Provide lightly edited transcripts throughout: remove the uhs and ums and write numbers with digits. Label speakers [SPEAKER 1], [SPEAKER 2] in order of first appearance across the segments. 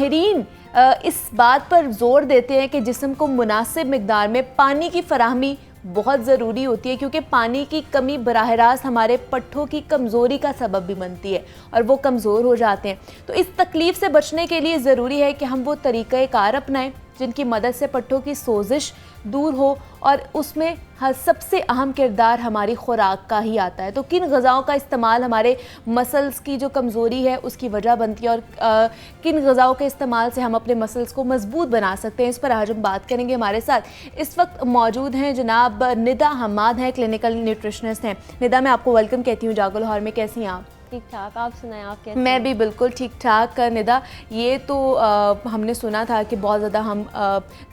[SPEAKER 1] माहिरीन इस बात पर जोर देते हैं कि जिस्म को मुनासिब मिकदार में पानी की फराहमी बहुत ज़रूरी होती है, क्योंकि पानी की कमी बराह रास्त हमारे पट्ठों की कमज़ोरी का सबब भी बनती है और वो कमज़ोर हो जाते हैं। तो इस तकलीफ़ से बचने के लिए ज़रूरी है कि हम वो तरीक़ाकार अपनाएं जिनकी मदद से पट्ठों की सोजिश दूर हो, और उसमें सबसे अहम किरदार हमारी खुराक का ही आता है। तो किन ग़िज़ाओं का इस्तेमाल हमारे मसल्स की जो कमज़ोरी है उसकी वजह बनती है, और किन ग़िज़ाओं के इस्तेमाल से हम अपने मसल्स को मजबूत बना सकते हैं, इस पर आज हम बात करेंगे। हमारे साथ इस वक्त मौजूद हैं जनाब निदा हम्माद हैं, क्लिनिकल न्यूट्रिशनिस्ट हैं। निदा, मैं आपको वेलकम कहती हूँ जागो लाहौर में। कैसी हैं आप?
[SPEAKER 2] ठीक ठाक, आप सुनाएं, आप कैसे?
[SPEAKER 1] मैं भी बिल्कुल ठीक ठाक। निदा, ये तो हमने सुना था कि बहुत ज़्यादा हम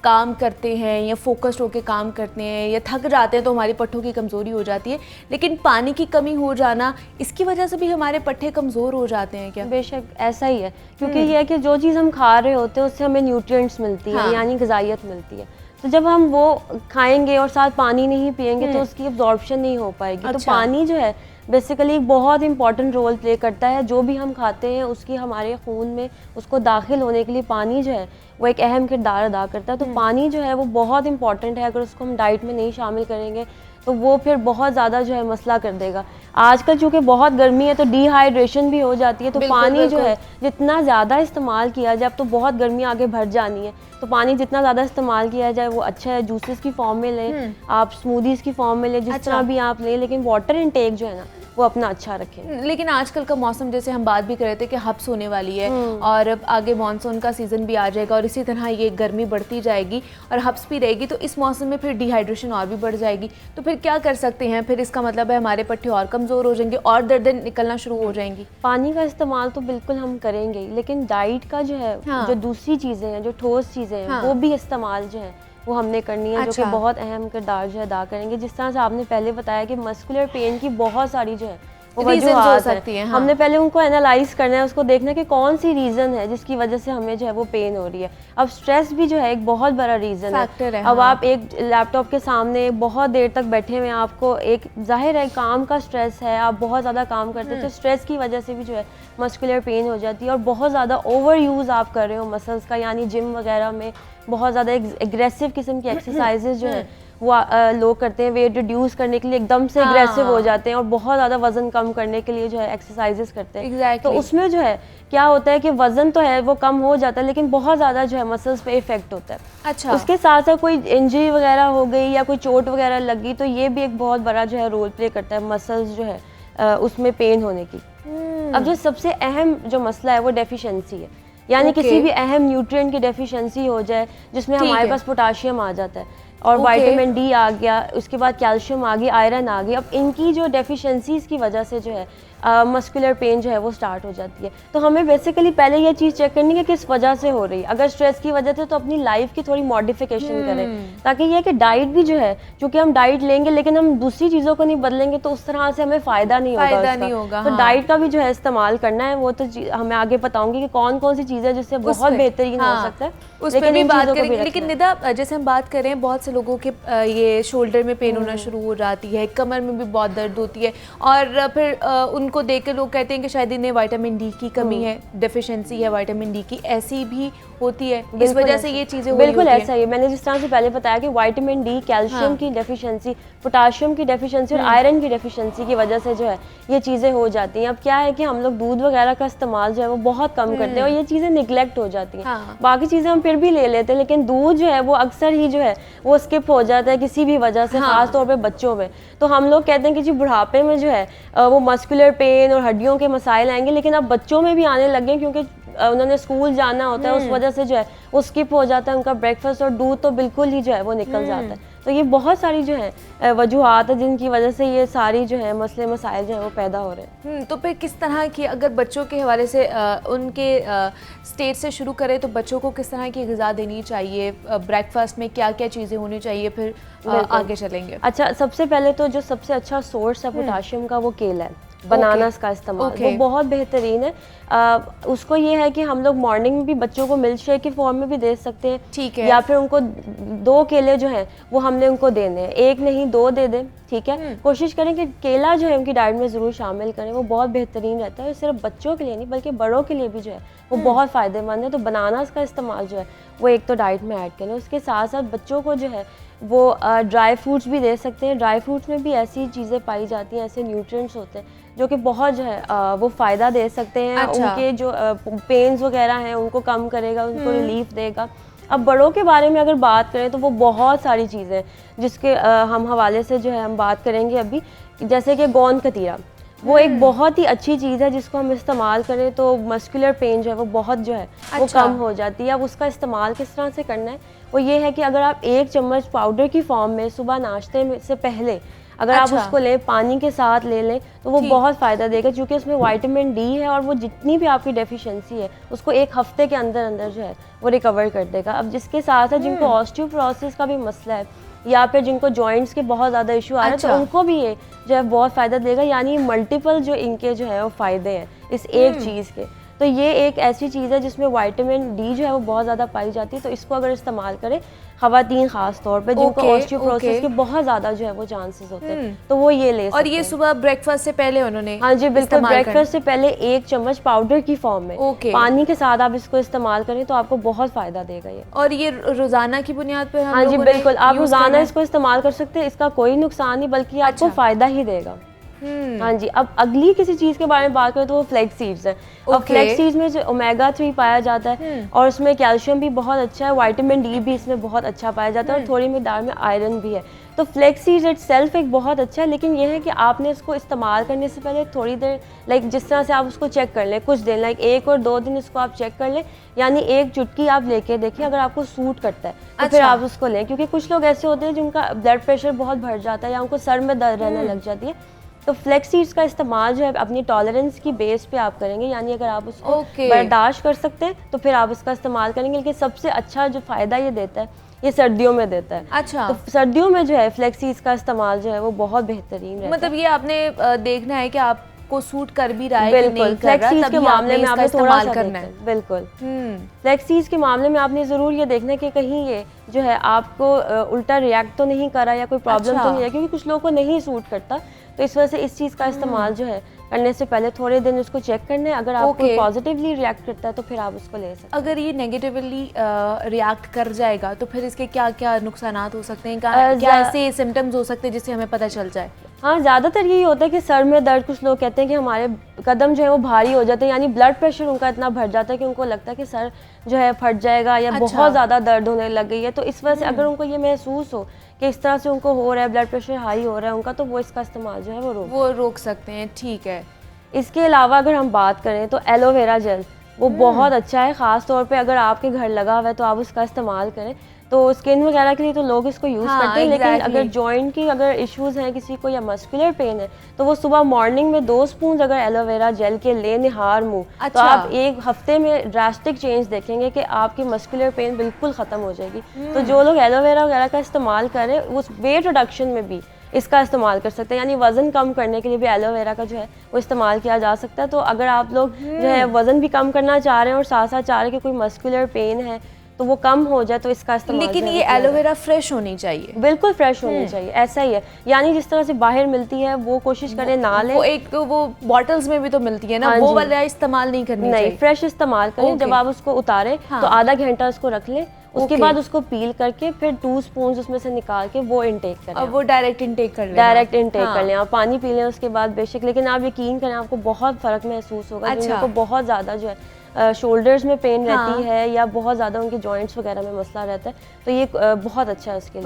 [SPEAKER 1] काम करते हैं या फोकस्ड होकर काम करते हैं या थक जाते हैं तो हमारी पट्ठों की कमज़ोरी हो जाती है, लेकिन पानी की कमी हो जाना, इसकी वजह से भी हमारे पट्ठे कमज़ोर हो जाते हैं क्या?
[SPEAKER 2] बेशक ऐसा ही है, क्योंकि ये है कि जो चीज़ हम खा रहे होते हैं उससे हमें न्यूट्रिएंट्स मिलती है, यानी ग़िज़ाइयत मिलती है। तो जब हम वो खाएंगे और साथ पानी नहीं पिएंगे तो उसकी अब्जॉर्प्शन नहीं हो पाएगी। तो पानी जो है बेसिकली बहुत इंपॉर्टेंट रोल प्ले करता है। जो भी हम खाते हैं उसकी हमारे खून में उसको दाखिल होने के लिए पानी जो है वो एक अहम किरदार अदा करता है। तो पानी जो है वो बहुत इंपॉर्टेंट है। अगर उसको हम डाइट में नहीं शामिल करेंगे तो वो फिर बहुत ज़्यादा जो है मसला कर देगा। आजकल चूँकि बहुत गर्मी है तो डिहाइड्रेशन भी हो जाती है। तो पानी जो है जितना ज़्यादा इस्तेमाल किया जाए, अब तो बहुत गर्मी आगे भर जानी है, तो पानी जितना ज़्यादा इस्तेमाल किया जाए वो अच्छा है। जूसेस की फॉर्म में लें, आप स्मूदीज़ की फॉर्म में लें, जिस तरह भी आप लें, लेकिन वाटर इनटेक जो है ना वो अपना अच्छा रखें।
[SPEAKER 1] लेकिन आजकल का मौसम, जैसे हम बात भी कर रहे थे कि हब्स होने वाली है और आगे मानसून का सीज़न भी आ जाएगा और इसी तरह ये गर्मी बढ़ती जाएगी और हब्स भी रहेगी, तो इस मौसम में फिर डिहाइड्रेशन और भी बढ़ जाएगी। तो फिर क्या कर सकते हैं? फिर इसका मतलब है हमारे पट्टे और कमज़ोर हो जाएंगे और दर्दें निकलना शुरू हो जाएंगी।
[SPEAKER 2] पानी का इस्तेमाल तो बिल्कुल हम करेंगे, लेकिन डाइट का जो है जो दूसरी चीज़ें हैं, जो ठोस चीज़ें हैं, वो भी इस्तेमाल जो है वो हमने करनी है, जो कि बहुत अहम किरदार जो है अदा करेंगे। जिस तरह से आपने पहले बताया कि मस्कुलर पेन की बहुत सारी जो है
[SPEAKER 1] रीजन हो सकती है।
[SPEAKER 2] हमने पहले उनको एनालाइज करना है, उसको देखना है कि कौन सी रीज़न है जिसकी वजह से हमें जो है वो पेन हो रही है। अब स्ट्रेस भी जो है एक बहुत बड़ा रीज़न है। अब आप एक लैपटॉप के सामने बहुत देर तक बैठे हुए हैं, आपको एक जाहिर है काम का स्ट्रेस है, आप बहुत ज़्यादा काम करते हैं, तो स्ट्रेस की वजह से भी जो है मस्कुलर पेन हो जाती है। और बहुत ज़्यादा ओवर यूज़ आप कर रहे हो मसल्स का, यानी जिम वगैरह में बहुत ज़्यादा एग्रेसिव किस्म की एक्सरसाइजेज जो है वो लोग करते हैं वेट रिड्यूस करने के लिए, एकदम से एग्रेसिव हो जाते हैं और बहुत ज़्यादा वज़न कम करने के लिए जो है एक्सरसाइजेस करते हैं। तो उसमें जो है क्या होता है कि वज़न तो है वो कम हो जाता है, लेकिन बहुत ज़्यादा जो है मसल्स पे इफेक्ट होता है।
[SPEAKER 1] अच्छा, उसके
[SPEAKER 2] साथ साथ कोई इंजरी वगैरह हो गई या कोई चोट वगैरह लग गई तो ये भी एक बहुत बड़ा जो है रोल प्ले करता है मसल्स जो है उसमें पेन होने की। अब जो सबसे अहम जो मसला है वो डेफिशिएंसी है, यानी किसी भी अहम न्यूट्रिएंट की डेफिशिएंसी हो जाए जिसमें हमारे पास पोटाशियम आ जाता है और विटामिन डी आ गया, उसके बाद कैल्शियम आ गई, आयरन आ गई। अब इनकी जो डेफिशिएंसीज़ की वजह से जो है मस्कुलर पेन जो है वो स्टार्ट हो जाती है। तो हमें बेसिकली पहले ये चीज़ चेक करनी है कि किस वजह से हो रही है। अगर स्ट्रेस की वजह से तो अपनी लाइफ की थोड़ी मॉडिफिकेशन करें, ताकि ये कि डाइट भी जो है, क्योंकि हम डाइट लेंगे लेकिन हम दूसरी चीज़ों को नहीं बदलेंगे तो उस तरह से हमें फ़ायदा नहीं होगा। तो डाइट का भी जो है इस्तेमाल करना है, वो तो हमें आगे बताऊंगी कि कौन कौन सी चीज़ें जिससे बहुत बेहतरीन हो सकता है,
[SPEAKER 1] उस पर भी बात करेंगे। लेकिन निदा, जैसे हम बात कर रहे हैं, बहुत से लोगों के ये शोल्डर में पेन होना शुरू हो जाती है, कमर में भी बहुत दर्द होती है और फिर उनको देख के लोग कहते हैं कि शायद इन्हें विटामिन डी की कमी है, डेफिशिएंसी है विटामिन डी की, ऐसी भी होती है, इस वजह से ये चीज़ें
[SPEAKER 2] बिल्कुल ऐसा ही है। मैंने जिस तरह से पहले बताया कि विटामिन डी, कैल्शियम की डेफिशिएंसी, पोटाशियम की डेफिशिएंसी और आयरन की डेफिशिएंसी की वजह से जो है ये चीज़ें हो जाती हैं। अब क्या है कि हम लोग दूध वगैरह का इस्तेमाल जो है वो बहुत कम करते हैं और ये चीज़ें निगलेक्ट हो जाती हैं। बाकी चीज़ें हम फिर भी ले लेते हैं, लेकिन दूध जो है वो अक्सर ही जो है वो स्किप हो जाता है किसी भी वजह से, खास तौर पे बच्चों में। तो हम लोग कहते हैं कि जी बुढ़ापे में जो है वो मस्कुलर पेन और हड्डियों के मसाइल आएंगे, लेकिन अब बच्चों में भी आने लगे क्योंकि उन्होंने स्कूल जाना होता है, उस वजह से जो है वो स्किप हो जाता है उनका ब्रेकफास्ट और दूध तो बिल्कुल ही जो है वो निकल जाता है। तो ये बहुत सारी जो है वजूहात है जिनकी वजह से ये सारी जो है मसले मसाइल जो है वो पैदा हो रहे हैं।
[SPEAKER 1] तो फिर किस तरह की, अगर बच्चों के हवाले से उनके स्टेज से शुरू करें तो बच्चों को किस तरह की ग़िज़ा देनी चाहिए, ब्रेकफास्ट में क्या क्या चीज़ें होनी चाहिए, फिर आगे चलेंगे।
[SPEAKER 2] अच्छा, सबसे पहले तो जो सबसे अच्छा सोर्स है पोटाशियम का वो केला है। बनानास का इस्तेमाल, वो बहुत बेहतरीन है। उसको ये है कि हम लोग मॉर्निंग में भी बच्चों को मिल्क शेक की फॉर्म में भी दे सकते हैं,
[SPEAKER 1] ठीक है,
[SPEAKER 2] या फिर उनको 2 केले जो हैं वो हमने उनको देने हैं, 1 नहीं 2 दे दें, ठीक है। कोशिश करें कि केला जो है उनकी डाइट में ज़रूर शामिल करें, वो बहुत बेहतरीन रहता है। सिर्फ बच्चों के लिए नहीं बल्कि बड़ों के लिए भी जो है वो बहुत फ़ायदेमंद है। तो बनानास का इस्तेमाल जो है वो एक तो डाइट में ऐड करें, उसके साथ साथ बच्चों को जो है वो ड्राई फ्रूट्स भी दे सकते हैं। ड्राई फ्रूट्स में भी ऐसी चीज़ें पाई जाती हैं, ऐसे न्यूट्रिएंट्स होते हैं जो कि बहुत जो है वो फ़ायदा दे सकते हैं। उनके जो पेन्स वगैरह हैं उनको कम करेगा, उनको रिलीफ देगा। अब बड़ों के बारे में अगर बात करें तो वो बहुत सारी चीज़ें जिसके हम हवाले से जो है हम बात करेंगे अभी, जैसे कि गोंद कतीरा, वो एक बहुत ही अच्छी चीज़ है जिसको हम इस्तेमाल करें तो मस्कुलर पेन जो है वो बहुत जो है वो कम हो जाती है। अब उसका इस्तेमाल किस तरह से करना है, वो ये है कि अगर आप 1 चम्मच पाउडर की फॉर्म में सुबह नाश्ते में से पहले अगर आप उसको लें, पानी के साथ ले लें, तो वो बहुत फ़ायदा देगा, क्योंकि उसमें विटामिन डी है और वो जितनी भी आपकी डेफिशिएंसी है उसको 1 हफ्ते के अंदर अंदर जो है वो रिकवर कर देगा। अब जिसके साथ है जिनको ऑस्टियोपोरोसिस का भी मसला है या फिर जिनको जॉइंट्स के बहुत ज़्यादा इशू आ रहे हैं, तो उनको भी ये जो है बहुत फ़ायदा देगा। यानी मल्टीपल जो इनके जो है वो फ़ायदे हैं इस एक चीज़ के। तो ये एक ऐसी चीज़ है जिसमें विटामिन डी जो है वो बहुत ज़्यादा पाई जाती है, तो इसको अगर इस्तेमाल करें ख़वातीन ख़ास तौर पे जिनको ऑस्टियोपोरोसिस के बहुत ज़्यादा जो है वो चांसेस होते हैं, तो वो ये ले सकते हैं।
[SPEAKER 1] और ये सुबह ब्रेकफास्ट से पहले उन्होंने,
[SPEAKER 2] हाँ जी बिल्कुल, ब्रेकफास्ट से पहले 1 चम्मच पाउडर की फॉर्म में पानी के साथ आप इसको इस्तेमाल करें तो आपको बहुत फ़ायदा देगा ये।
[SPEAKER 1] और ये रोज़ाना की बुनियाद पर?
[SPEAKER 2] हाँ जी बिल्कुल, आप रोज़ाना इसको इस्तेमाल कर सकते हैं, इसका कोई नुकसान नहीं बल्कि आपको फ़ायदा ही देगा। हाँ जी। अब अगली किसी चीज़ के बारे में बात करें तो वो फ्लैक्स सीड्स है। अब फ्लैक्स सीड्स में जो ओमेगा 3 पाया जाता है और उसमें कैल्शियम भी बहुत अच्छा है, विटामिन डी भी इसमें बहुत अच्छा पाया जाता है और थोड़ी मिकदार में आयरन भी है। तो फ्लैक्स सीड्स इटसेल्फ एक बहुत अच्छा है, लेकिन यह है कि आपने इसको इस्तेमाल करने से पहले थोड़ी देर जिस तरह से आप उसको चेक कर लें, कुछ दिन 1 और 2 दिन इसको आप चेक कर लें, यानी 1 चुटकी आप लेके देखिए, अगर आपको सूट करता है तो फिर आप उसको लें। क्योंकि कुछ लोग ऐसे होते हैं जिनका ब्लड प्रेशर बहुत बढ़ जाता है या उनको सर में दर्द रहने लग जाती है, तो फ्लैक्स सीड्स का इस्तेमाल जो है अपनी टॉलरेंस की बेस पे आप करेंगे, यानी अगर आप उसको बर्दाश्त कर सकते हैं तो फिर आप इसका इस्तेमाल करेंगे। लेकिन सबसे अच्छा जो फ़ायदा ये देता है ये सर्दियों में देता है। तो सर्दियों में जो है फ्लैक्स सीड्स का इस्तेमाल जो है वो बहुत बेहतरीन रहता है।
[SPEAKER 1] मतलब ये आपने देखना है कि आपको सूट कर भी रहा है कि नहीं कर रहा,
[SPEAKER 2] फ्लैक्स सीड्स के मामले में आपने थोड़ा सा करना है। बिल्कुल, फ्लैक्स सीड्स के मामले में आपने ज़रूर ये देखना है कि कहीं ये जो है आपको उल्टा रिएक्ट तो नहीं कर रहा या कोई प्रॉब्लम तो नहीं है, क्योंकि कुछ लोगों को नहीं सूट करता, तो इस वजह से इस चीज़ का इस्तेमाल जो है करने से पहले थोड़े दिन उसको चेक करना है। अगर आपको पॉजिटिवली रिएक्ट करता है तो फिर आप उसको ले सकते हैं।
[SPEAKER 1] अगर ये नेगेटिवली रिएक्ट कर जाएगा तो फिर इसके क्या क्या नुकसानात हो सकते हैं, क्या ऐसे सिम्टम्स हो सकते हैं जिससे हमें पता चल जाए?
[SPEAKER 2] हाँ, ज़्यादातर यही होता है कि सर में दर्द, कुछ लोग कहते हैं कि हमारे कदम जो है वो भारी हो जाते हैं, यानी ब्लड प्रेशर उनका इतना बढ़ जाता है कि उनको लगता है कि सर जो है फट जाएगा या बहुत ज़्यादा दर्द होने लग गई है। तो इस वजह से अगर उनको ये महसूस हो कि इस तरह से उनको हो रहा है, ब्लड प्रेशर हाई हो रहा है उनका, तो वो इसका इस्तेमाल जो है वो रोक सकते हैं।
[SPEAKER 1] ठीक है।
[SPEAKER 2] इसके अलावा अगर हम बात करें तो एलोवेरा जेल वो बहुत अच्छा है, ख़ास तौर पे अगर आपके घर लगा हुआ है तो आप उसका इस्तेमाल करें। तो स्किन वगैरह के लिए तो लोग इसको यूज़ करते हैं, लेकिन अगर जॉइंट की अगर इश्यूज़ हैं किसी को या मस्कुलर पेन है तो वो सुबह मॉर्निंग में 2 स्पून अगर एलोवेरा जेल के ले निहार मुँह, तो आप 1 हफ्ते में ड्रास्टिक चेंज देखेंगे कि आपकी मस्कुलर पेन बिल्कुल ख़त्म हो जाएगी। तो जो लोग एलोवेरा वगैरह का इस्तेमाल करें उस वेट रिडक्शन में भी इसका इस्तेमाल कर सकते हैं, यानी वज़न कम करने के लिए भी एलोवेरा का जो है वो इस्तेमाल किया जा सकता है। तो अगर आप लोग जो है वज़न भी कम करना चाह रहे हैं और साथ साथ चाह रहे हैं कि कोई मस्कुलर पेन है तो वो कम हो जाए, तो इसका इस्तेमाल।
[SPEAKER 1] लेकिन ये एलोवेरा फ्रेश होनी चाहिए?
[SPEAKER 2] बिल्कुल फ्रेश होनी चाहिए, ऐसा ही है। यानी जिस तरह से बाहर मिलती है वो कोशिश करें ना लें।
[SPEAKER 1] वो एक वो बॉटल्स में भी तो मिलती है ना, वो वाला इस्तेमाल नहीं करनी चाहिए।
[SPEAKER 2] नहीं, फ्रेश इस्तेमाल करें। जब आप उसको उतारें तो आधा घंटा उसको रख लें, उसके बाद उसको पील करके फिर 2 स्पून उसमें से निकाल के वो इंटेक करें।
[SPEAKER 1] अब वो डायरेक्ट इंटेक कर लें?
[SPEAKER 2] डायरेक्ट इंटेक कर लें, आप पानी पी लें उसके बाद बेशक, लेकिन आप यकीन करें आपको बहुत फ़र्क महसूस होगा। जिनको बहुत ज़्यादा जो है शोल्डर्स में पेन रहती है या बहुत ज़्यादा उनके जॉइंट्स वगैरह में मसला रहता है, तो ये बहुत अच्छा है उसके लिए।